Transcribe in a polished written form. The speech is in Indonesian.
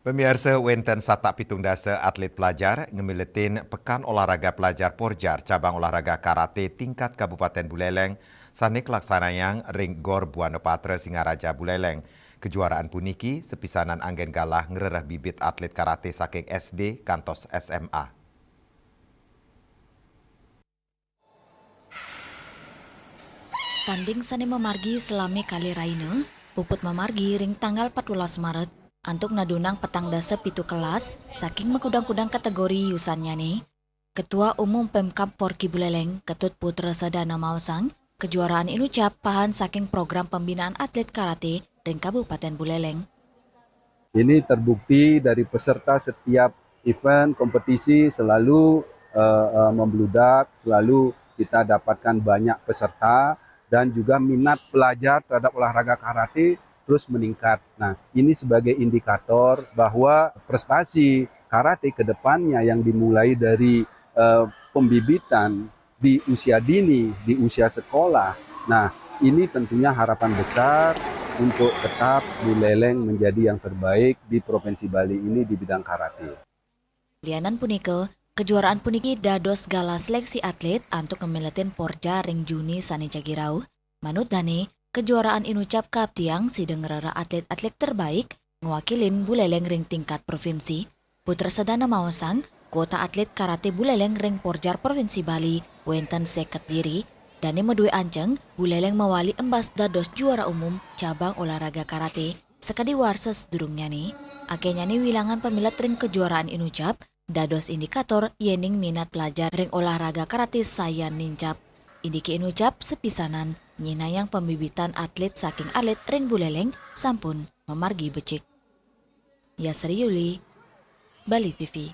Pemirsa wenten satak pitung dasa atlet pelajar ngemiletin Pekan Olahraga Pelajar Porjar cabang olahraga karate tingkat Kabupaten Buleleng sanik laksanayang ring Gor Buana Patra Singaraja Buleleng. Kejuaraan puniki sepisanan anggen galah ngererah bibit atlet karate saking SD kantos SMA. Tanding sani memargi selami kali raine, puput memargi ring tanggal 14 Maret untuk nadunang petang dasa pitu kelas saking mekudang-kudang kategori yusannya nih. Ketua Umum Pemkab Porki Buleleng, Ketut Putra Sadana Mausang, kejuaraan inucap pahan saking program pembinaan atlet karate ring Kabupaten Buleleng. Ini terbukti dari peserta setiap event kompetisi selalu membludak, selalu kita dapatkan banyak peserta dan juga minat pelajar terhadap olahraga karate terus meningkat. Nah, ini sebagai indikator bahwa prestasi karate ke depannya yang dimulai dari pembibitan di usia dini, di usia sekolah. Nah, ini tentunya harapan besar untuk tetap Buleleng menjadi yang terbaik di Provinsi Bali ini di bidang karate. Lianan punike, kejuaraan puniki dados gala seleksi atlet untuk ngemiletin Porja ring Juni sani Jagirau. Manut dane, kejuaraan inucap kaptiang sideng ngerera atlet-atlet terbaik ngewakilin Buleleng ring tingkat provinsi. Putra Sedana Mawasang, kuota atlet karate Buleleng ring Porjar Provinsi Bali, wenten seket diri. Dane medue anceng, Buleleng mawali embas dados juara umum cabang olahraga karate. Sekadi warses durungnya nih, akhirnya nih wilangan pemilat ring kejuaraan inucap, dados indikator yening minat pelajar ring olahraga karate saya nincap. Indiki inucap sepisanan, nyina yang pembibitan atlet saking atlet ring Buleleng sampun memargi becik. Yasri Yuli, Bali TV.